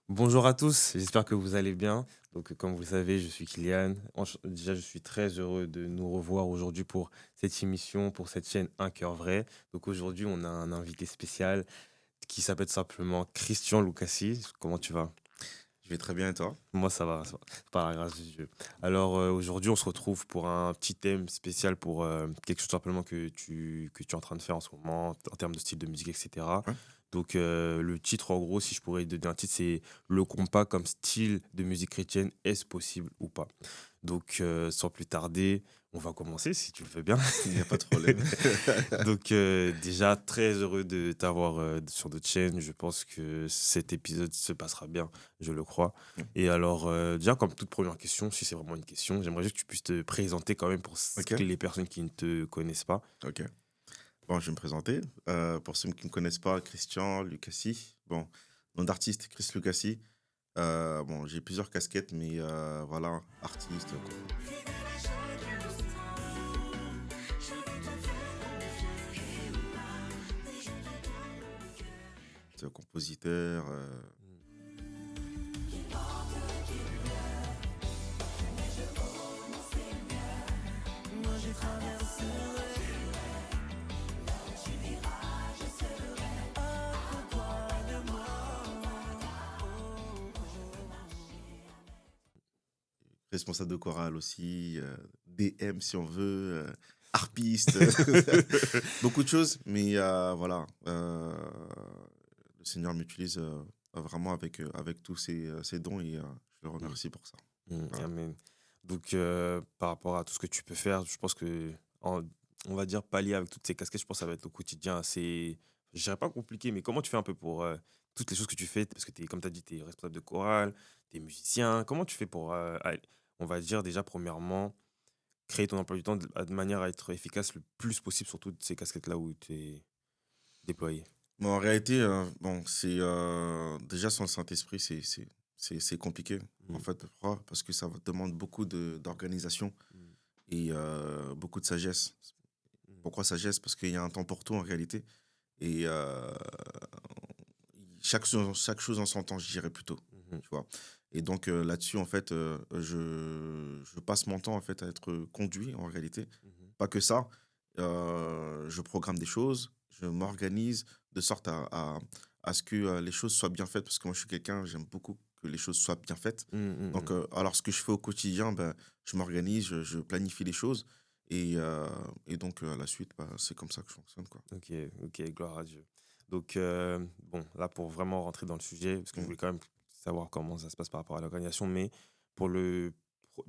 Bonjour à tous, j'espère que vous allez bien. Comme vous le savez, je suis Kylian. Déjà, je suis très heureux de nous revoir aujourd'hui pour cette émission, pour cette chaîne Un Cœur Vrai. Aujourd'hui, on a un invité spécial qui s'appelle simplement Christian Lucassi. Comment tu vas? Je vais très bien et toi? Moi, ça va, par la grâce de Dieu. Aujourd'hui, on se retrouve pour un petit thème spécial pour quelque chose simplement que tu es en train de faire en ce moment, en termes de style de musique, etc. Ouais. Le titre, en gros, si je pourrais donner un titre, c'est Le compas comme style de musique chrétienne, est-ce possible ou pas? Sans plus tarder, on va commencer si tu le veux bien. Il n'y a pas de problème. Déjà, très heureux de t'avoir sur notre chaîne. Je pense que cet épisode se passera bien, je le crois. Déjà, comme toute première question, si c'est vraiment une question, j'aimerais juste que tu puisses te présenter quand même pour Ok, les personnes qui ne te connaissent pas. ok. Bon, je vais me présenter. Pour ceux qui ne me connaissent pas, Christian Lucassi. Bon, nom d'artiste, Chris Lucassi. Bon, j'ai plusieurs casquettes, mais voilà, artiste, compositeur. Responsable de chorale aussi, DM si on veut, harpiste, beaucoup de choses, mais voilà, le Seigneur m'utilise vraiment avec tous ses dons et je le Mm, remercie pour ça. Voilà. amen. Par rapport à tout ce que tu peux faire, je pense on va dire pallier avec toutes ces casquettes, je pense que ça va être au quotidien assez, je dirais pas compliqué, mais comment tu fais un peu pour toutes les choses que tu fais, parce que comme tu as dit, tu es responsable de chorale, tu es musicien, comment tu fais pour, on va dire déjà premièrement, créer ton emploi du temps de manière à être efficace le plus possible sur toutes ces casquettes-là où tu es déployé? Mais en réalité, bon, c'est déjà sans le Saint-Esprit, c'est compliqué, en Mm, fait, pourquoi? Parce que ça demande beaucoup d'organisation mm, et beaucoup de sagesse. mm, Pourquoi sagesse? Parce qu'il y a un temps pour tout en réalité et chaque chose en son temps, je dirais plutôt, mhm, tu vois? Et donc là-dessus, en fait, je passe mon temps, en fait, à être conduit, en réalité. mhm, Pas que ça, je programme des choses, je m'organise de sorte à ce que, les choses soient bien faites parce que moi, je suis quelqu'un, j'aime beaucoup que les choses soient bien faites. mm, mm, Donc mm. alors ce que je fais au quotidien, ben, je m'organise, je planifie les choses et à la suite, bah, c'est comme ça que je fonctionne, quoi. Ok, ok, gloire à Dieu. Bon, là, pour vraiment rentrer dans le sujet, parce que je Mmh. voulais quand même savoir comment ça se passe par rapport à l'organisation, mais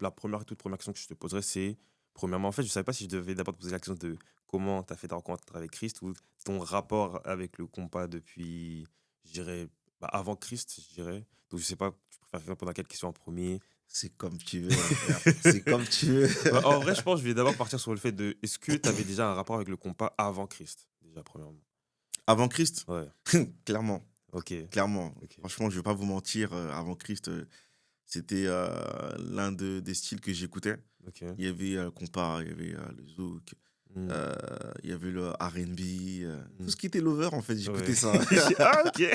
la toute première question que je te poserais, c'est, premièrement, en fait, je ne savais pas si je devais d'abord te poser la question de comment tu as fait ta rencontre avec Christ ou ton rapport avec le compas depuis, je dirais, avant Christ, je dirais. Donc, je sais pas, tu préfères répondre à quelle question en premier? C'est comme tu veux, mon frère, c'est comme tu veux. En vrai, je pense que je vais d'abord partir sur le fait de, est-ce que tu avais déjà un rapport avec le compas avant Christ, déjà, premièrement? Avant Christ? Ouais. Clairement, OK, clairement. OK, Franchement, je vais pas vous mentir, avant Christ, c'était, l'un des styles que j'écoutais. OK. Il y avait, compas, il y avait, le zouk, Mmh, heu, il y avait le R&B, tout mmh. ce qui était lover, en fait, Ouais. j'écoutais ça. Ah OK!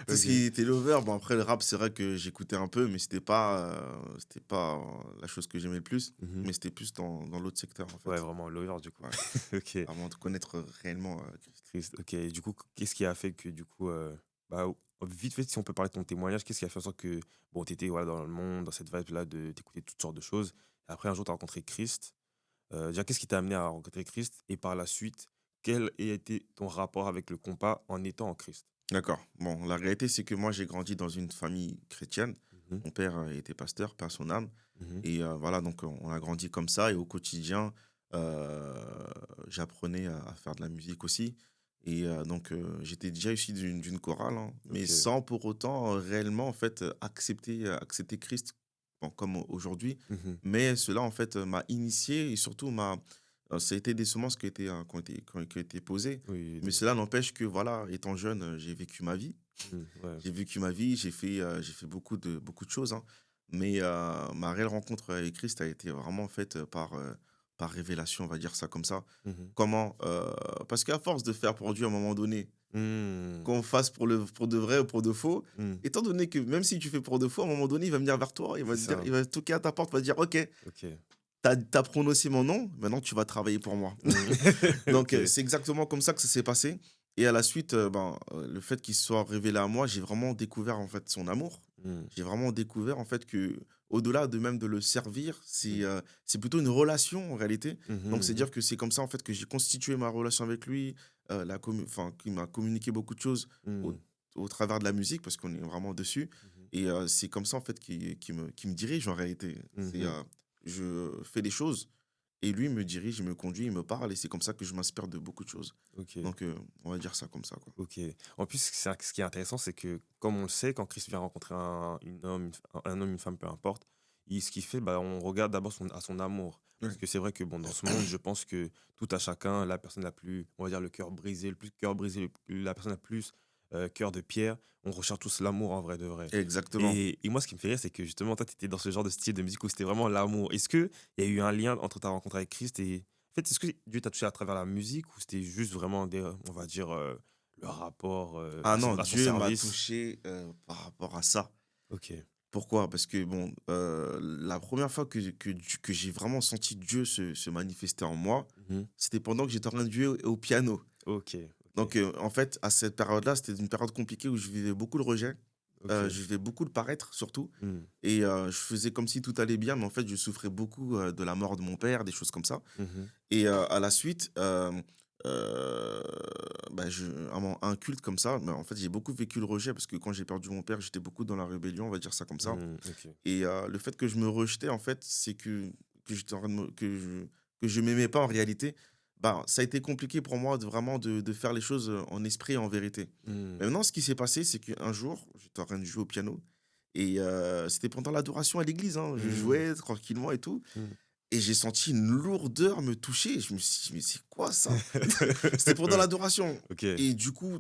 Tout ce OK. qui était lover, bon après le rap, c'est vrai que j'écoutais un peu, mais c'était pas la chose que j'aimais le plus, Mmh. mais c'était plus dans l'autre secteur, en Ouais, fait. vraiment lover du coup. Ouais, OK. avant de connaître réellement, Christ. Triste. OK, et du coup, qu'est-ce qui a fait que du coup, vite fait, si on peut parler de ton témoignage, qu'est-ce qui a fait en sorte que, bon, tu étais, voilà, dans le monde, dans cette vibe-là de d'écouter toutes sortes de choses, et après un jour tu as rencontré Christ. Déjà, qu'est-ce qui t'a amené à rencontrer Christ? Et par la suite, quel a été ton rapport avec le compas en étant en Christ? D'accord. Bon, la réalité, c'est que moi, j'ai grandi dans une famille chrétienne. Mmh mh. Mon père, était pasteur, paix à son âme Mmh. et voilà, donc on a grandi comme ça et au quotidien, heu, j'apprenais à faire de la musique aussi et j'étais déjà issu d'une chorale, hein, mais OK. sans pour autant, réellement, en fait, accepter Christ, bon, comme aujourd'hui. Mmh. Mais cela, en fait, m'a initié et surtout ça a été des semences qui ont été posées. Oui, Mais de cela n'empêche que voilà, étant jeune, j'ai vécu ma vie. ouais. J'ai vécu ma vie, j'ai fait beaucoup de choses, hein. Mais ma réelle rencontre avec Christ a été vraiment faite, par par révélation, on va dire ça comme ça. Mhm. Comment Parce qu'à force de faire pour Dieu, à un moment donné, Hmm. qu'on fasse pour de vrai ou pour de faux, Hmm. étant donné que même si tu fais pour de faux, à un moment donné, il va venir vers toi, il va C'est te dire, ça. il va toquer à ta porte, va te dire, OK, Ok. t'as prononcé mon nom, maintenant tu vas travailler pour moi. Hmm. Donc, Ok. c'est exactement comme ça que ça s'est passé. Et à la suite, le fait qu'il soit révélé à moi, j'ai vraiment découvert en fait son amour. Hmm. J'ai vraiment découvert en fait que, au-delà de même de le servir, Hmm. c'est plutôt une relation en réalité. Donc, c'est Mhm. dire que c'est comme ça en fait que j'ai constitué ma relation avec lui, enfin, qui m'a communiqué beaucoup de choses au, Mhm. au travers de la musique parce qu'on est vraiment dessus. Mhm. Et c'est comme ça en fait qui me dirige en réalité. Mhm. Je fais des choses et lui me dirige, il me conduit, il me parle et c'est comme ça que je m'inspire de beaucoup de choses. Ok. Donc, on va dire ça comme ça, quoi. Ok. En plus, ce qui est intéressant, c'est que, comme on le sait, quand Christ vient rencontrer un homme, une femme, peu importe, ce qu'il fait, bah, on regarde d'abord à son amour. Parce Ouais, que c'est vrai que bon, dans ce monde, je pense que tout à chacun, la personne la plus, on va dire, le cœur brisé, le plus cœur brisé, la personne la plus cœur de pierre, on recherche tous l'amour en vrai de vrai. exactement. Et moi, ce qui me fait rire, c'est que justement, toi, tu étais dans ce genre de style de musique où c'était vraiment l'amour. Est-ce qu'il y a eu un lien entre ta rencontre avec Christ et. En fait, est-ce que Dieu t'a touché à travers la musique ou c'était juste vraiment, on va dire, le rapport Ah non, à son Dieu m'a service? touché par rapport à ça. Ok. Pourquoi? Parce que, bon, la première fois que j'ai vraiment senti Dieu se manifester en moi, Mhm. c'était pendant que j'étais en train de jouer au piano. Ok. Ok. Donc, en fait, à cette période-là, c'était une période compliquée où je vivais beaucoup de rejet. Ok. Je vivais beaucoup de paraître, surtout. Mhm. Et je faisais comme si tout allait bien, mais en fait, je souffrais beaucoup de la mort de mon père, des choses comme ça. Mhm. Et à la suite, heu, un culte comme ça, en fait, j'ai beaucoup vécu le rejet parce que quand j'ai perdu mon père, j'étais beaucoup dans la rébellion, on va dire ça comme ça. Mhm. Ok. Et le fait que je me rejetais, en fait, c'est que j'étais en train de me que je m'aimais pas en réalité. Bah, ça a été compliqué pour moi de faire les choses, en esprit et en vérité. Mhm. Maintenant, ce qui s'est passé, c'est qu'un jour, j'étais en train de jouer au piano et c'était pendant l'adoration à l'église, hein. Je Mhm. jouais tranquillement et tout Mhm. et j'ai senti une lourdeur me toucher. Je me suis dit: «Mais c'est quoi ça?» C'était pendant Ouais. l'adoration Ok. et du coup,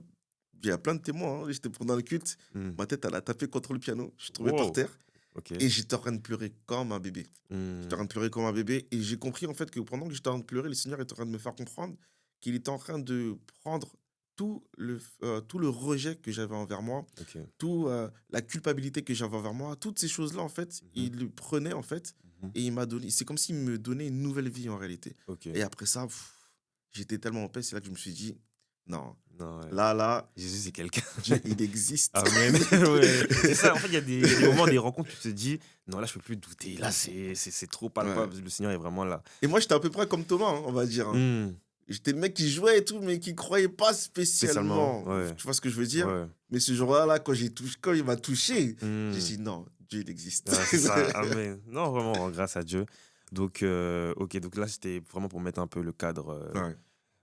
il y a plein de témoins, hein, j'étais pendant le culte, Mhm. ma tête, elle a tapé contre le piano, je suis tombé par Wow. terre Ok. et j'étais en train de pleurer comme un bébé. J'étais en Mhm. train de pleurer comme un bébé et j'ai compris, en fait, que pendant que j'étais en train de pleurer, le Seigneur était en train de me faire comprendre qu'il était en train de prendre tout le rejet que j'avais envers moi, Ok. la culpabilité que j'avais envers moi, toutes ces choses-là, en fait, Mhm. il le prenait, en fait Mhm. et il m'a donné c'est comme s'il me donnait une nouvelle vie, en réalité Ok. et après ça, j'étais tellement en paix, c'est là que je me suis dit: «Non, Non, ouais. là, Jésus, c'est quelqu'un. Dieu, il existe». Amen. Ouais. C'est ça, en fait, il y a des moments, des rencontres où tu te dis, non, là, je peux plus douter. Là, c'est trop Ouais palpable. Le Seigneur est vraiment là. et moi, j'étais à peu près comme Thomas, hein, on va dire, hein. Hmm. J'étais le mec qui jouait et tout, mais qui croyait pas Spécialement, spécialement. ouais. Tu vois ce que je veux dire? Ouais. Mais ce jour-là, là, quand il m'a touché, j'ai Hmm. dit: «Non, Dieu, il existe». Ah, c'est ça, amen. Non, vraiment, grâce à Dieu. Donc, ok, donc là, c'était vraiment pour mettre un peu le cadre, Ouais.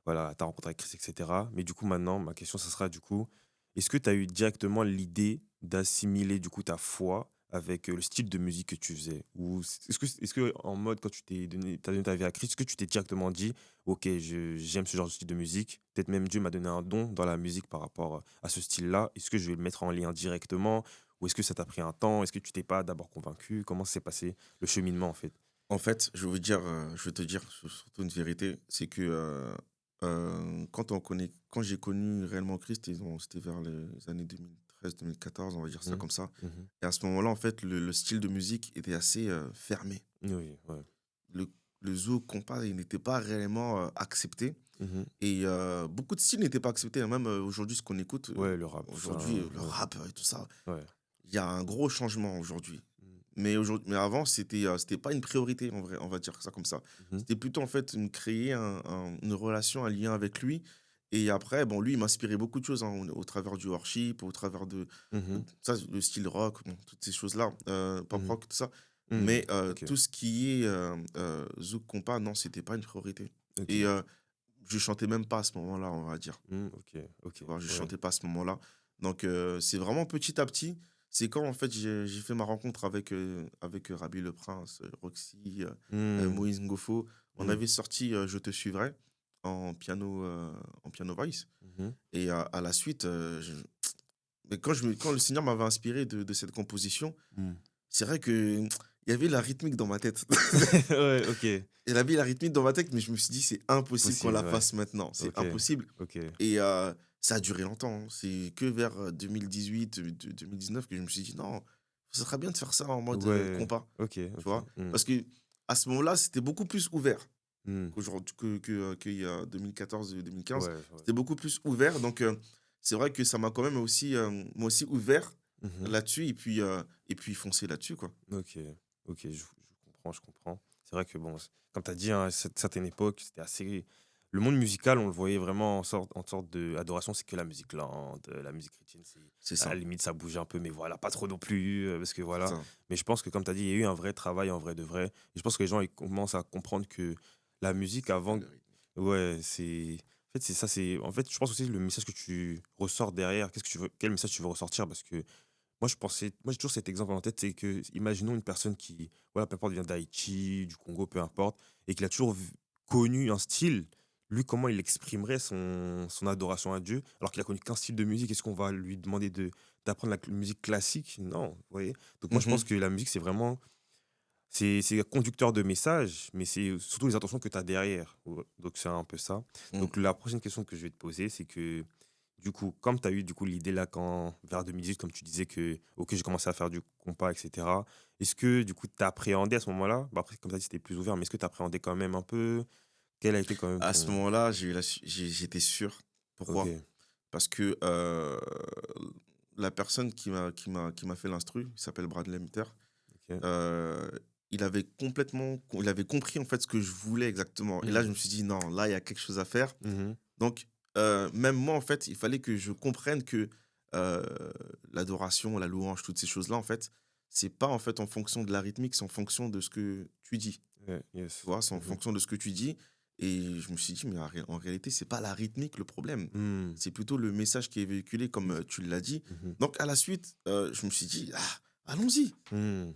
voilà, ta rencontre avec Christ, etc. Mais du coup, maintenant, ma question, ça sera du coup, est-ce que tu as eu directement l'idée d'assimiler du coup ta foi avec le style de musique que tu faisais? Ou est-ce que en mode, quand t'as donné ta vie à Christ, est-ce que tu t'es directement dit, ok, j'aime ce genre de style de musique, peut-être même Dieu m'a donné un don dans la musique par rapport à ce style-là, est-ce que je vais le mettre en lien directement? Ou est-ce que ça t'a pris un temps? Est-ce que tu t'es pas d'abord convaincu? Comment s'est passé le cheminement en fait? En fait, je vais te dire surtout une vérité, c'est que, quand j'ai connu réellement Christ et bon, c'était vers les années 2013-2014, on va dire ça Mhm. comme ça Mhm. et à ce moment-là, en fait, le style de musique était assez, fermé. Oui, ouais. Le zouk compas, il n'était pas réellement, accepté. Mhm. Et beaucoup de styles n'étaient pas acceptés, hein. Même, aujourd'hui, ce qu'on écoute, Ouais, le rap, tout ça, aujourd'hui, le ouais. rap, et tout ça, Ouais. il y a un gros changement aujourd'hui. Mhm. Mais avant, c'était pas une priorité en vrai, on va dire ça comme ça. Mhm. C'était plutôt en fait, créer une relation, un lien avec lui et après, bon, lui, il m'inspirait beaucoup de choses, hein, au travers du worship, au travers de Mhm. ça, le style rock, bon, toutes ces choses-là, pop Mhm. rock, tout ça. Mhm. Mais Ok, tout ce qui est, zouk compas, non, c'était pas une priorité ok. et je chantais même pas à ce moment-là, on va dire. Ok, ok, Tu vois? Je ouais. chantais pas à ce moment-là. Donc c'est vraiment petit à petit. C'est quand en fait j'ai fait ma rencontre avec, Rabbi Le Prince, Roxy, Hmm, Moïse Ngofo. On hmm, avait sorti, «Je te suivrai» en piano voice mhm, et à la suite, mais quand le Seigneur m'avait inspiré de cette composition, hmm, c'est vrai que il y avait la rythmique dans ma tête. Ouais, OK. Il y avait la rythmique dans ma tête, mais je me suis dit: «C'est impossible qu'on Possible, la ouais. fasse maintenant, c'est OK, impossible» OK. et ça a duré longtemps, hein. C'est que vers, 2018, 2019 que je me suis dit: «Non, ce serait bien de faire ça en mode, Ouais. compas», OK, tu OK. vois? Mmh. Parce que à ce moment-là, c'était beaucoup plus ouvert Mmh. qu'il y a 2014 et 2015. Ouais, ouais. C'était beaucoup plus ouvert donc c'est vrai que ça m'a quand même aussi, moi aussi ouvert Mmh. là-dessus et puis foncé là-dessus, quoi. OK, OK, je comprends, je comprends. C'est vrai que bon, comme tu as dit, hein, à cette certaine époque, c'était assez le monde musical, on le voyait vraiment en sorte d'adoration, c'est que la musique lente, la musique chrétienne, c'est C'est à la ça, limite, ça bouge un peu, mais voilà, pas trop non plus, parce que c'est voilà. ça. Mais je pense que comme tu as dit, il y a eu un vrai travail en vrai de vrai. Et je pense que les gens, ils commencent à comprendre que la musique C'est ça avant le rythme. ouais, c'est en fait, c'est ça, en fait, je pense aussi le message que tu ressors derrière, qu'est-ce que tu veux quel message tu veux ressortir parce que moi, j'ai toujours cet exemple en tête, c'est que, imaginons une personne qui, voilà, peu importe, vient d'Haïti, du Congo, peu importe, et qu'il a toujours connu un style. Lui, comment il exprimerait son adoration à Dieu, alors qu'il a connu qu'un style de musique? Est-ce qu'on va lui demander d'apprendre la musique classique? Non, vous voyez? Donc moi, je pense Mmh. que la musique, c'est vraiment, c'est un conducteur de message, mais c'est surtout les intentions que tu as derrière. Donc c'est un peu ça. Mmh. Donc la prochaine question que je vais te poser, c'est que du coup, comme tu as eu du coup l'idée là quand vers 2018, comme tu disais que OK, j'ai commencé à faire du compas, et cetera. Est-ce que du coup tu appréhendais à ce moment-là? Bah, après comme tu as dit, c'était plus ouvert, mais est-ce que tu appréhendais quand même un peu? Quel a été quand même À ce ton moment-là, j'étais sûr. Pourquoi? OK, Parce que, la personne qui m'a fait l'instru, il s'appelle Bradley Mitter, OK. heu, il avait compris, en fait, ce que je voulais exactement et là, je Mmh. me suis dit: «Non, là, il y a quelque chose à faire». Mmh. Donc même moi, en fait, il fallait que je comprenne que, heu, l'adoration, la louange, toutes ces choses-là, en fait, c'est pas, en fait, en fonction de la rythmique, c'est en fonction de ce que tu dis. Ouais, Tu yes. vois? C'est en Mmh. fonction de ce que tu dis et je me suis dit: «Mais en réalité, c'est pas la rythmique le problème, Mmh. c'est plutôt le message qui est véhiculé comme, Yes. tu l'as dit». Mmh. Donc à la suite, je me suis dit: «Ah, allons-y! Mmh.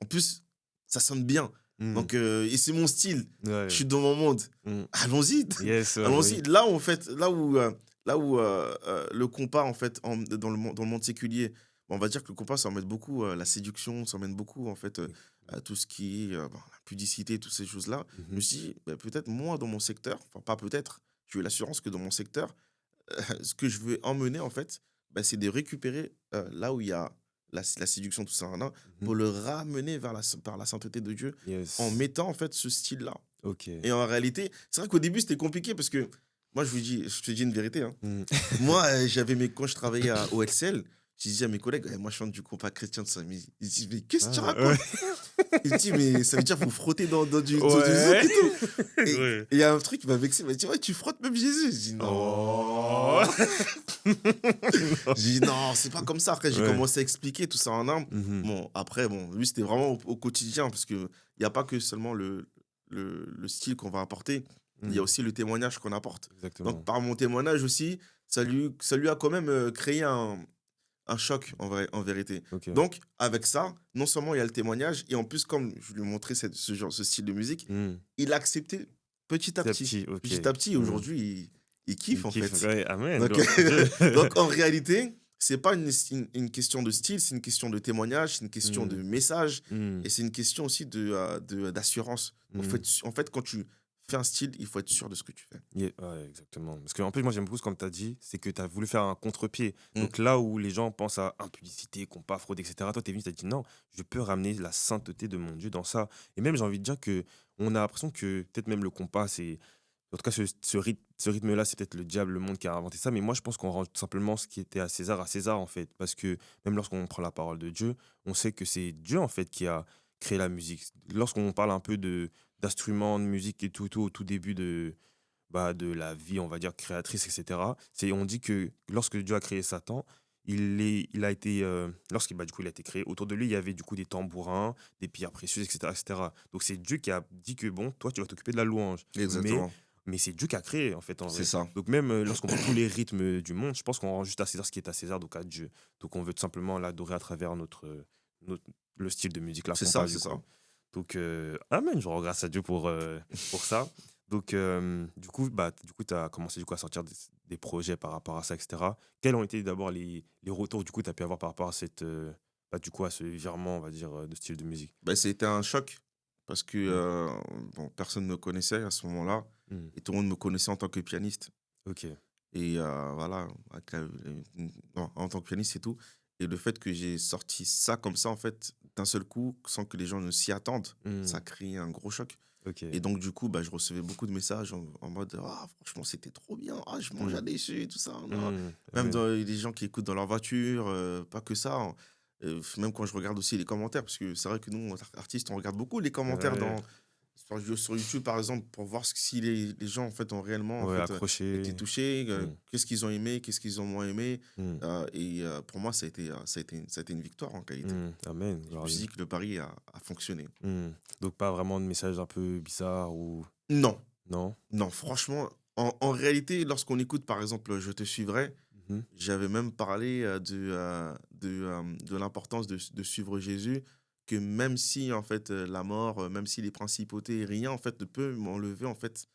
En plus, ça sonne bien, Mmh. donc et c'est mon style, je Ouais. suis dans mon monde. Mmh. Allons-y! Yes, ouais, bah, Allons-y!» oui. Là où en fait, le compas en fait, dans le monde séculier, on va dire que le compas, ça emmène beaucoup, la séduction, ça emmène beaucoup en fait, Oui. à tout ce qui est, la pudicité, toutes ces choses-là. Je me Mmh. suis dit: «Bah, peut-être moi dans mon secteur», enfin pas peut-être, j'ai eu l'assurance que dans mon secteur, ce que je veux emmener en fait, bah, c'est de récupérer, là où il y a la séduction, tout ça, nin nin, Mmh. pour le ramener vers la sainteté de Dieu, en Yes. mettant en fait ce style-là. OK. Et en réalité, c'est vrai qu'au début, c'était compliqué parce que moi, je te dis une vérité, hein. Mmh. Moi, quand je travaillais à OLCL, je disais à mes collègues: «Eh, moi, je chante du compas chrétien, tout ça». Mais ils disent: «Mais qu'est-ce que tu Ah, racontes?» ouais. Il me dit: «Mais ça veut dire faut frotter dans du zouk Ouais. et tout». Et Ouais. il y a un truc qui m'a vexé, il m'a dit: «Ouais, tu frottes même Jésus». Je dis: «Non». Oh! Non. J'ai dit: «Non, c'est pas comme ça». Après, j'ai Ouais. commencé à expliquer tout ça en un. Mmh. Bon, après, bon, lui, c'était vraiment au quotidien parce qu'il y a pas que seulement le style qu'on va apporter, il y a Mmh. aussi le témoignage qu'on apporte. Donc, Exactement. par mon témoignage aussi, ça lui a quand même créé un choc en vérité. OK. Donc, avec ça, non seulement il y a le témoignage, et en plus, comme je lui ai montré ce style de musique, Mmh. il a accepté petit à Petit à petit. petit, OK. Petit à petit, Mmh. aujourd'hui, il kiffe Il en kiffe, fait. ouais, amen, Donc, gloire à Dieu. donc en réalité, c'est pas une question de style, c'est une question de témoignage, c'est une question de Mmh. message Mmh. et c'est une question aussi d'assurance. Mmh. En fait, quand tu fais un style, il faut être sûr de ce que tu fais. Ouais, exactement. Parce qu'en plus, moi, j'aime beaucoup ce comme tu as dit, c'est que tu as voulu faire un contre-pied. Mmh. Donc là où les gens pensent à impudicité, compas, fraude, et cetera, toi, tu es venu, tu as dit non, je peux ramener la sainteté de mon Dieu dans ça. Et même, j'ai envie de dire que on a l'impression que peut-être même le compas, c'est. En tout cas, ce rythme-là, c'est peut-être le diable, le monde qui a inventé ça. Mais moi, je pense qu'on rend tout simplement ce qui était à César, en fait. Parce que même lorsqu'on prend la parole de Dieu, on sait que c'est Dieu, en fait, qui a créé la musique. Lorsqu'on parle un peu d'instruments, de musique et tout au tout début de la vie, on va dire, créatrice, et cetera. On dit que lorsque Dieu a créé Satan, il a été, du coup, il a été créé, autour de lui, il y avait du coup des tambourins, des pierres précieuses, et cetera, et cetera. Donc c'est Dieu qui a dit que bon, toi, tu vas t'occuper de la louange. Mais, Exactement. mais c'est Dieu qui a créé, en fait, en C'est vrai. ça. Donc même lorsqu'on prend tous les rythmes du monde, je pense qu'on rend juste à César ce qui est à César, donc à Dieu. Donc on veut tout simplement l'adorer à travers notre, le style de musique, la C'est ça, compas, c'est du coup. ça. Donc, amen, je rends grâce à Dieu pour ça. Donc, du coup, tu as commencé du coup, à sortir des projets par rapport à ça, et cetera. Quels ont été d'abord les retours du coup, tu as pu avoir par rapport à bah, du coup, à ce virement, on va dire, de style de musique? Bah, c'était un choc parce que, Mmh. bon, personne ne me connaissait à ce moment-là Mmh. et tout le monde me connaissait en tant que pianiste OK. et voilà, avec non, en tant que pianiste et tout et le fait que j'ai sorti ça comme ça, en fait, d'un seul coup, sans que les gens ne s'y attendent, ça a Mmh. créé un gros choc et OK. donc du coup, bah, je recevais beaucoup de messages en mode: «Ah franchement, c'était trop bien. Ah, je Mmh. mangeais dessus et tout ça, nan». Mmh. Même Amen. dans les gens qui écoutent dans leur voiture, pas que ça, hein, même quand je regarde aussi les commentaires, parce que c'est vrai que nous, artistes, on regarde beaucoup les commentaires Ouais, sur YouTube, par exemple, pour voir si les gens, en fait, ont réellement, en ouais, fait, été accroché. touchés, Mmh. qu'est-ce qu'ils ont aimé, qu'est-ce qu'ils ont moins aimé, Mmh. pour moi, ça a été une victoire, en qualité. Mmh. Amen, Je gloire me à suis Dieu. dit que le pari a fonctionné. Mmh. Donc pas vraiment de message un peu bizarre ou Non, non? non, franchement, en réalité, lorsqu'on écoute, par exemple, «Je te suivrai», Mmh. j'avais même parlé, de l'importance de suivre Jésus, que même si, en fait, la mort, même si les principautés, rien, en fait, ne peut m'enlever, en fait,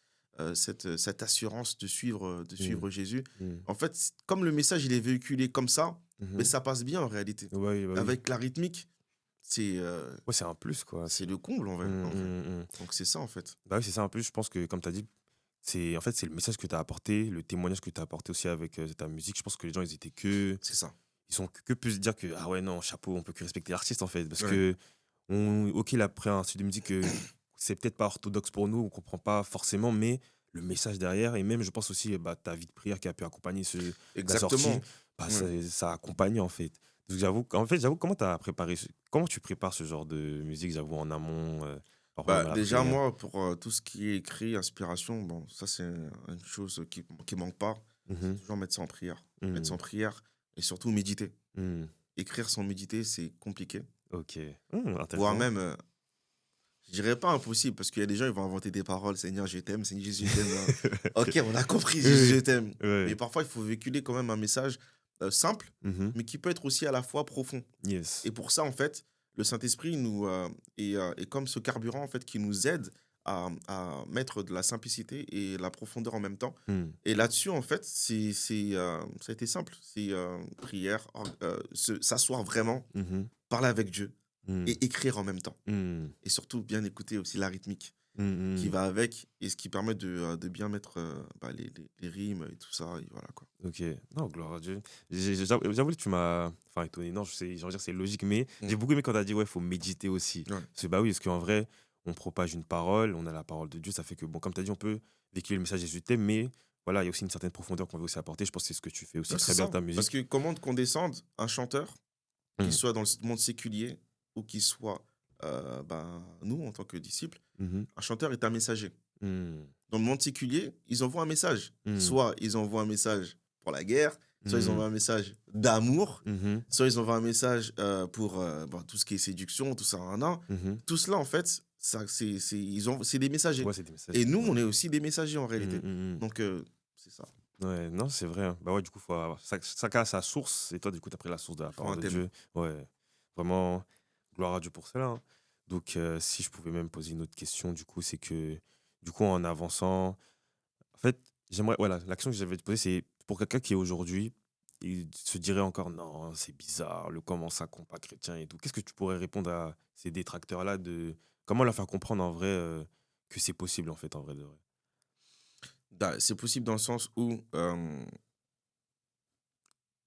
cette assurance de Mmh. suivre Jésus. Mmh. En fait, comme le message, il est véhiculé comme ça, mais Mmh. ça passe bien en réalité. Ouais, bah, oui. Avec la rythmique, c'est, heu, Ouais, c'est un plus, quoi. c'est le comble Mmh, en vrai. mmh, mmh. Donc c'est ça, en fait. Bah, oui, c'est ça. En plus, je pense que, comme tu as dit, c'est en fait, c'est le message que tu as apporté, le témoignage que tu as apporté aussi avec, ta musique. Je pense que les gens, ils étaient que C'est ça. ils sont que plus dire que: «Ah ouais, non, chapeau, on peut que respecter l'artiste», en fait. Parce Ouais. que on OK, il a pris un style de musique, c'est peut-être pas orthodoxe pour nous, on comprend pas forcément, mais le message derrière et même, je pense aussi, bah, ta vie de prière qui a pu accompagner la sortie, Exactement. bah, Ouais. ça a accompagné, en fait. Donc j'avoue, comment tu prépares ce genre de musique, j'avoue, en amont, parfois même Bah, à la déjà, prière? moi, pour, tout ce qui est écrit, inspiration, bon, ça, c'est une chose qui manque pas. C'est Mmh. toujours mettre ça en prière. Mettre ça Mmh. en prière et surtout méditer. Mmh. Écrire sans méditer, c'est compliqué. OK. Mmh, Voire intéressant. même, je dirais pas impossible parce qu'il y a des gens, ils vont inventer des paroles: «Seigneur, je t'aime, Seigneur Jésus, je t'aime», OK, on a compris, Jésus, je Oui, t'aime. Mais ouais. parfois, il faut véhiculer quand même un message, simple, Mmh. mais qui peut être aussi à la fois profond. Yes. Et pour ça, en fait, le Saint-Esprit est comme ce carburant, en fait, qui nous aide à mettre de la simplicité et la profondeur en même temps. Mmh. Et là-dessus, en fait, ça a été simple. C'est prière, s'asseoir vraiment, Mmh. parler avec Dieu Mmh. et écrire en même temps. Mmh. Et surtout, bien écouter aussi la rythmique Mmh qui mh. va avec et ce qui permet de bien mettre bah, les rimes et tout ça. Et voilà, quoi. OK. Non, gloire à Dieu. J'avoue que tu m'as enfin étonné, non, j'ai envie de dire c'est logique, mais Mm. j'ai beaucoup aimé quand tu as dit: «Ouais, il faut méditer aussi». Ouais. Parce que, bah, oui, parce qu'en vrai, on propage une parole, on a la parole de Dieu, ça fait que, bon, comme tu as dit, on peut véhiculer le message Jésus t'aime, mais voilà, il y a aussi une certaine profondeur qu'on veut aussi apporter. Je pense que c'est ce que tu fais aussi Ouais, c'est très bien ça. dans ta Parce musique. que comment qu'on descende un chanteur, qu'il Mmh. soit dans le monde séculier ou qu'il soit, ben, nous, en tant que disciples, Mmh. un chanteur est un messager. Mmh. Dans le monde séculier, ils envoient un message. Mmh. Soit ils envoient un message pour la guerre, soit ils Mmh. envoient un message d'amour, Mmh. soit ils envoient un message pour ben, tout ce qui est séduction, tout ça. Nan, nan. Mmh. Tout cela, en fait, c'est des messagers. Ouais, c'est des Et messagers, nous, ouais. on est aussi des messagers en Mmh, réalité. mmh mh. Donc, c'est ça. Ouais, non, c'est vrai, hein. Bah, ouais, du coup, faut avoir chacun a sa source et toi, du coup, tu as pris la source de la Il faut parole un de thème. Dieu. Ouais, vraiment, gloire à Dieu pour cela, hein. Donc, si je pouvais même poser une autre question, du coup, c'est que, du coup, en avançant, en fait, j'aimerais, voilà, la question que j'avais te poser, c'est pour quelqu'un qui aujourd'hui, il se dirait encore, non, c'est bizarre, le comment ça, compas chrétien et tout. Qu'est-ce que tu pourrais répondre à ces détracteurs-là de comment leur faire comprendre en vrai que c'est possible, en fait, en vrai de vrai? Bah, c'est possible dans le sens où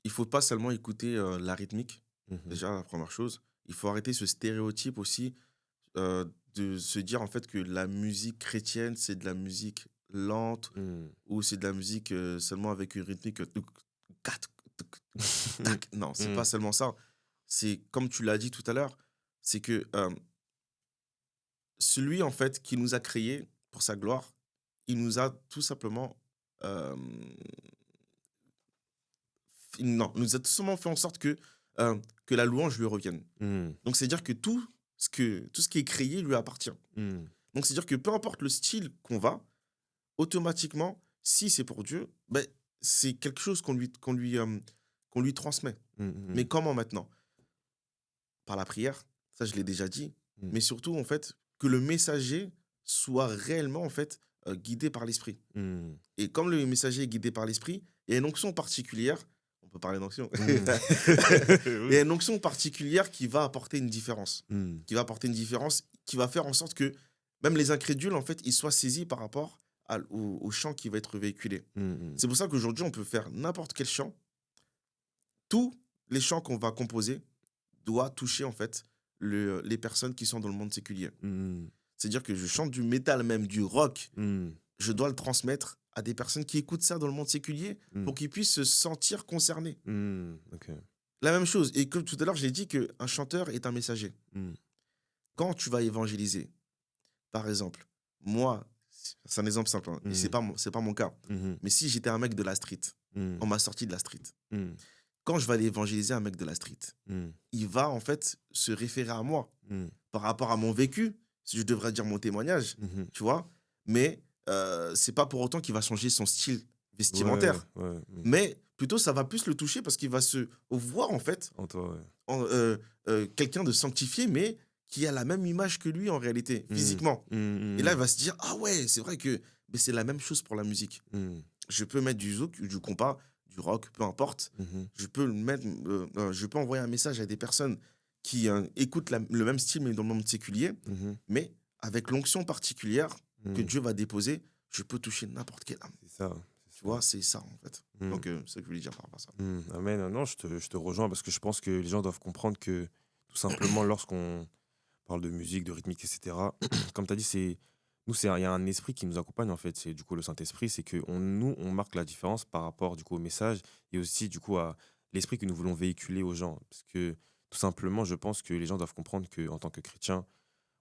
il faut pas seulement écouter la rythmique, Mhm. déjà, la première chose. Il faut arrêter ce stéréotype aussi de se dire en fait que la musique chrétienne, c'est de la musique lente Mhm. ou c'est de la musique seulement avec une rythmique touc, tac, touc, tac. Non, c'est pas Mhm. seulement ça. C'est comme tu l'as dit tout à l'heure, c'est que celui en fait qui nous a créés pour sa gloire, il nous a tout simplement euh, non, il nous a tout simplement fait en sorte que la louange lui revienne. Mhm. Donc c'est-à-dire que tout ce qui est créé lui appartient. Mhm. Donc c'est-à-dire que peu importe le style qu'on va, automatiquement, si c'est pour Dieu, ben, c'est quelque chose qu'on lui transmet. Mais Mhm. comment maintenant? Par la prière, ça je l'ai déjà dit, Mhm. mais surtout en fait que le messager soit réellement en fait guidé par l'esprit. Mhm. Et comme le messager est guidé par l'esprit, il y a une onction particulière. peut parler d'onction. Mm. Il y a Oui. une onction particulière qui va apporter une différence. Mm. Qui va apporter une différence, qui va faire en sorte que même les incrédules, en fait, ils soient saisis par rapport au chant qui va être véhiculé. Mm. C'est pour ça qu'aujourd'hui, on peut faire n'importe quel chant. Tous les chants qu'on va composer doivent toucher, en fait, les personnes qui sont dans le monde séculier. Mm. C'est-à-dire que je chante du métal, même du rock, Mm. je dois le transmettre à des personnes qui écoutent ça dans le monde séculier Mm. pour qu'ils puissent se sentir concernés. Mm. Ok. La même chose, et comme tout à l'heure, j'ai dit qu'un chanteur est un messager. Mm. Quand tu vas évangéliser, par exemple, moi, c'est un exemple simple, hein, et Mm. c'est pas mon cas, Mhm. mais si j'étais un mec de la street, Mm. on m'a sorti de la street, Mm. quand je vais aller évangéliser un mec de la street, Mm. il va en fait se référer à moi Mm. par rapport à mon vécu, si je devrais dire mon témoignage, Mhm. tu vois, mais c'est pas pour autant qu'il va changer son style Ouais, vestimentaire, ouais. Mm. mais plutôt ça va plus le toucher parce qu'il va se voir en fait En toi, ouais. quelqu'un de sanctifié, mais qui a la même image que lui en réalité, Mm. physiquement. Mm. Et là, il va se dire, ah ouais, c'est vrai que mais c'est la même chose pour la musique. Mm. Je peux mettre du zouk, du compas, du rock, peu importe. Mhm. Je peux le mettre, je peux envoyer un message à des personnes qui écoutent le même style, mais dans le monde séculier, Mhm. mais avec l'onction particulière que Mm. Dieu va déposer, je peux toucher n'importe quelle âme. C'est ça. Tu vois, c'est ça en fait. Mm. Donc, c'est ce que je voulais dire par rapport à ça. Amen. Non, je te rejoins parce que je pense que les gens doivent comprendre que tout simplement, lorsqu'on parle de musique, de rythmique, etc., comme tu as dit, il y a un esprit qui nous accompagne en fait. C'est du coup le Saint-Esprit. C'est que nous, on marque la différence par rapport du coup au message et aussi du coup à l'esprit que nous voulons véhiculer aux gens. Parce que tout simplement, je pense que les gens doivent comprendre qu'en tant que chrétien,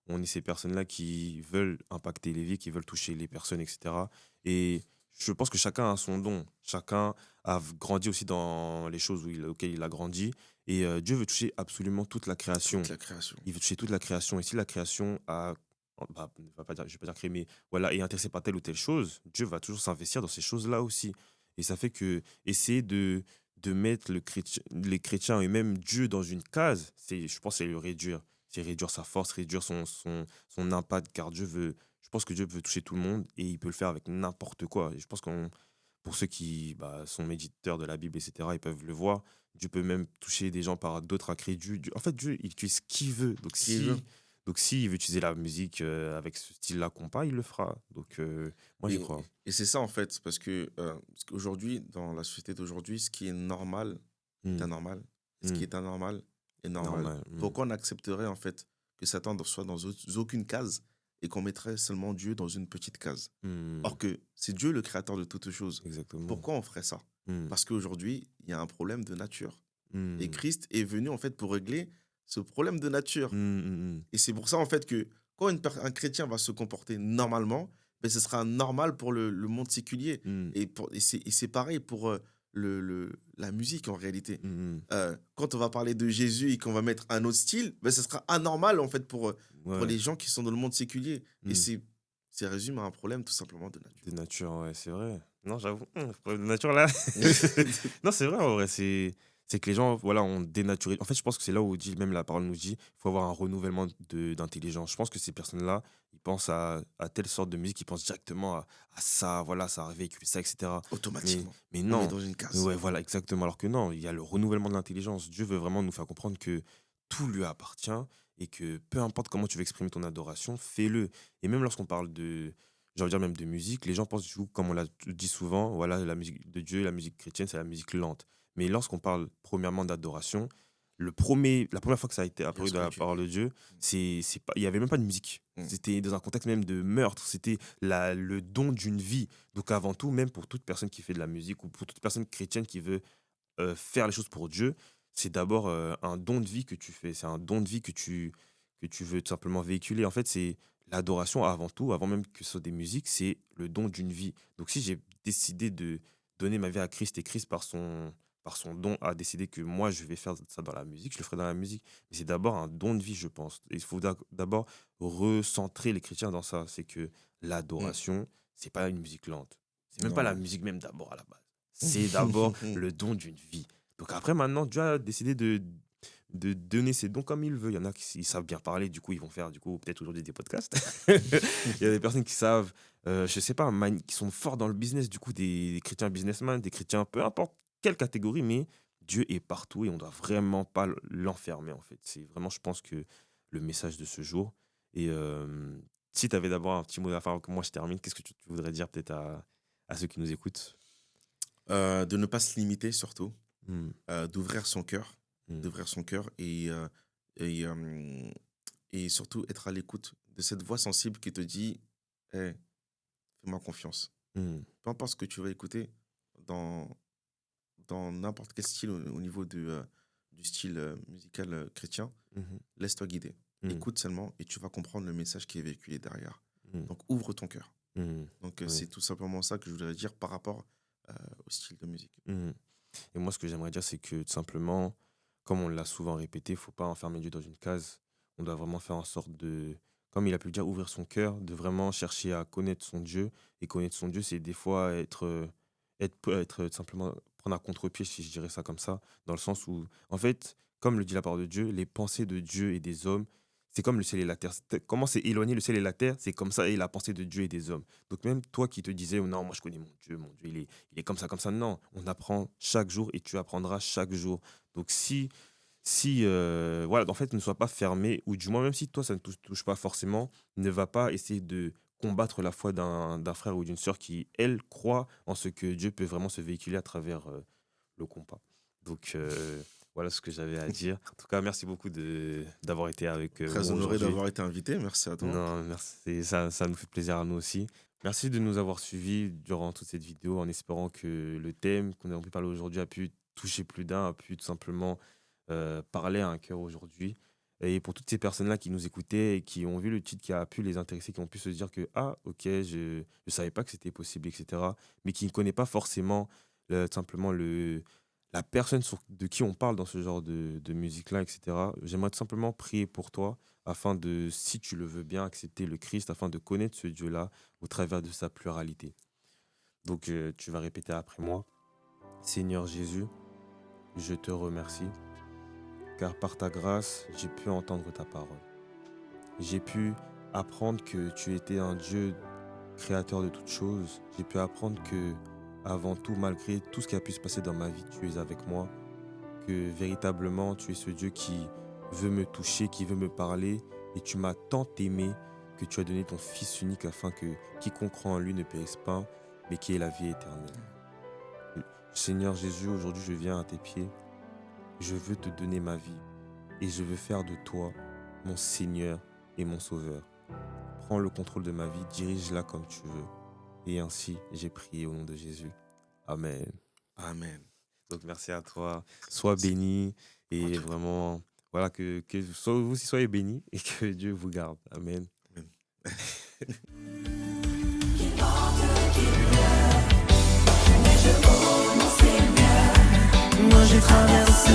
on est ces personnes-là qui veulent impacter les vies, qui veulent toucher les personnes, etc. Et je pense que chacun a son don. Chacun a grandi aussi dans les choses auxquelles il a grandi. Et Dieu veut toucher absolument toute la création. Toute la création. Il veut toucher toute la création. Et si la création je vais pas dire créer, mais voilà, est intéressée par telle ou telle chose, Dieu va toujours s'investir dans ces choses-là aussi. Et ça fait que essayer de mettre les chrétiens et même Dieu dans une case, je pense que c'est le réduire. C'est réduire sa force, réduire son impact, car je pense que Dieu veut toucher tout le monde et il peut le faire avec n'importe quoi. Et je pense pour ceux qui sont méditeurs de la Bible, etc., ils peuvent le voir. Dieu peut même toucher des gens par d'autres incrédules. En fait, Dieu, il utilise ce qu'il veut. Qui veut. Donc, s'il veut utiliser la musique avec ce style-là compas, il le fera. Donc, moi, j'y Et, crois. et c'est ça en fait, parce qu'aujourd'hui, dans la société d'aujourd'hui, ce qui est normal est Mm. anormal. Ce qui Mm. est anormal est normal. Normal. Mm. Pourquoi on accepterait en fait que Satan soit dans aucune case et qu'on mettrait seulement Dieu dans une petite case? Mm. Or que c'est Dieu le créateur de toutes choses. Exactement. Pourquoi on ferait ça? Mm. Parce qu'aujourd'hui, il y a un problème de nature. Mm. Et Christ est venu en fait pour régler ce problème de nature. Mm. Mm. Et c'est pour ça en fait que quand un chrétien va se comporter normalement, ben, ce sera normal pour le monde séculier. Mm. Et c'est pareil pour la musique en réalité. Mm. Quand on va parler de Jésus et qu'on va mettre un autre style, ben, ce sera anormal en fait pour Ouais. les gens qui sont dans le monde séculier. Mm. Et c'est résumé à un problème tout simplement de nature. De nature, ouais, c'est vrai. Non, j'avoue, le problème de nature là. Non, c'est vrai, en vrai, c'est que les gens, voilà, ont dénaturé. En fait, je pense que c'est là où dit, même la parole nous dit, il faut avoir un renouvellement d'intelligence. Je pense que ces personnes-là, ils pensent à telle sorte de musique, ils pensent directement à ça, voilà, ça véhicule ça, etc. Automatiquement. Mais On est non. dans une case. Ouais, voilà, exactement. Alors que non, il y a le renouvellement de l'intelligence. Dieu veut vraiment nous faire comprendre que tout lui appartient et que peu importe comment tu veux exprimer ton adoration, fais-le. Et même lorsqu'on parle j'ai envie de dire même de musique, les gens pensent, du coup, comme on l'a dit souvent, voilà, la musique de Dieu, la musique chrétienne, c'est la musique lente. Mais lorsqu'on parle premièrement d'adoration, la première fois que ça a été apparu ce dans que la tu parole de Dieu, il n'y avait même pas de musique. Mm. C'était dans un contexte même de meurtre. C'était le don d'une vie. Donc avant tout, même pour toute personne qui fait de la musique ou pour toute personne chrétienne qui veut faire les choses pour Dieu, c'est d'abord un don de vie que tu fais. C'est un don de vie que tu veux tout simplement véhiculer. En fait, c'est l'adoration avant tout, avant même que ce soit des musiques, c'est le don d'une vie. Donc si j'ai décidé de donner ma vie à Christ et Christ par son don a décidé que moi je vais faire ça dans la musique, je le ferai dans la musique. Mais c'est d'abord un don de vie, je pense. Il faut d'abord recentrer les chrétiens dans ça. C'est que l'adoration, c'est pas une musique lente. C'est même Non, pas la non. musique même d'abord à la base. C'est d'abord le don d'une vie. Donc après, maintenant, Dieu a décidé de donner ses dons comme il veut. Il y en a qui savent bien parler, du coup, ils vont faire peut-être aujourd'hui des podcasts. Il y a des personnes qui savent, je sais pas, qui sont forts dans le business, du coup, des chrétiens businessmen, des chrétiens, peu importe quelle catégorie, mais Dieu est partout et on doit vraiment pas l'enfermer, en fait. C'est vraiment, je pense, que le message de ce jour. Et si tu avais d'abord un petit mot à faire que moi je termine, qu'est-ce que tu voudrais dire peut-être à ceux qui nous écoutent? De ne pas se limiter surtout, Hmm, d'ouvrir son cœur, hmm, d'ouvrir son cœur et, et surtout être à l'écoute de cette voix sensible qui te dit, hey, fais-moi confiance. hmm, Peu importe ce que tu vas écouter dans, dans n'importe quel style au niveau du style musical chrétien, mhm, laisse-toi guider. hmm, Écoute seulement et tu vas comprendre le message qui est véhiculé derrière. hmm, Donc ouvre ton cœur. hmm. Donc Oui. c'est tout simplement ça que je voudrais dire par rapport euh, au style de musique. Hmm. Et moi, ce que j'aimerais dire, c'est que tout simplement, comme on l'a souvent répété, il faut pas enfermer Dieu dans une case. On doit vraiment faire en sorte de, comme il a pu le dire, ouvrir son cœur, de vraiment chercher à connaître son Dieu. Et connaître son Dieu, c'est des fois être simplement prendre à contre-pied, si je dirais ça comme ça, dans le sens où, en fait, comme le dit la parole de Dieu, les pensées de Dieu et des hommes, c'est comme le ciel et la terre. Comment c'est éloigné le ciel et la terre, c'est comme ça et la pensée de Dieu et des hommes. Donc même toi qui te disais, oh non, moi je connais mon Dieu, il est comme ça, comme ça. Non, on apprend chaque jour et tu apprendras chaque jour. Donc si voilà, en fait, ne sois pas fermé, ou du moins, même si toi, ça ne touche pas forcément, ne va pas essayer de combattre la foi d'un frère ou d'une sœur qui, elle, croit en ce que Dieu peut vraiment se véhiculer à travers le compas. Donc, voilà ce que j'avais à dire. En tout cas, merci beaucoup d'avoir été avec Très moi honoré aujourd'hui. d'avoir été invité, merci à toi. Non, merci, ça nous fait plaisir à nous aussi. Merci de nous avoir suivis durant toute cette vidéo en espérant que le thème qu'on a pu parler aujourd'hui a pu toucher plus d'un, a pu tout simplement parler à un cœur aujourd'hui. Et pour toutes ces personnes-là qui nous écoutaient et qui ont vu le titre qui a pu les intéresser, qui ont pu se dire que, ah, ok, je ne savais pas que c'était possible, etc., mais qui ne connaît pas forcément simplement la personne de qui on parle dans ce genre de musique-là, etc., j'aimerais tout simplement prier pour toi afin de, si tu le veux bien, accepter le Christ, afin de connaître ce Dieu-là au travers de sa pluralité. Donc, tu vas répéter après moi. Seigneur Jésus, je te remercie, car par ta grâce, j'ai pu entendre ta parole. J'ai pu apprendre que tu étais un Dieu créateur de toutes choses. J'ai pu apprendre que, avant tout, malgré tout ce qui a pu se passer dans ma vie, tu es avec moi, que véritablement, tu es ce Dieu qui veut me toucher, qui veut me parler, et tu m'as tant aimé que tu as donné ton Fils unique afin que quiconque croit en lui ne périsse pas, mais qui ait la vie éternelle. Seigneur Jésus, aujourd'hui je viens à tes pieds. Je veux te donner ma vie et je veux faire de toi mon Seigneur et mon Sauveur. Prends le contrôle de ma vie, dirige-la comme tu veux. Et ainsi, j'ai prié au nom de Jésus. Amen. Amen. Donc merci à toi. Sois Merci. béni et vraiment, voilà, que vous aussi soyez bénis et que Dieu vous garde. Amen. Amen. Moi j'ai traversé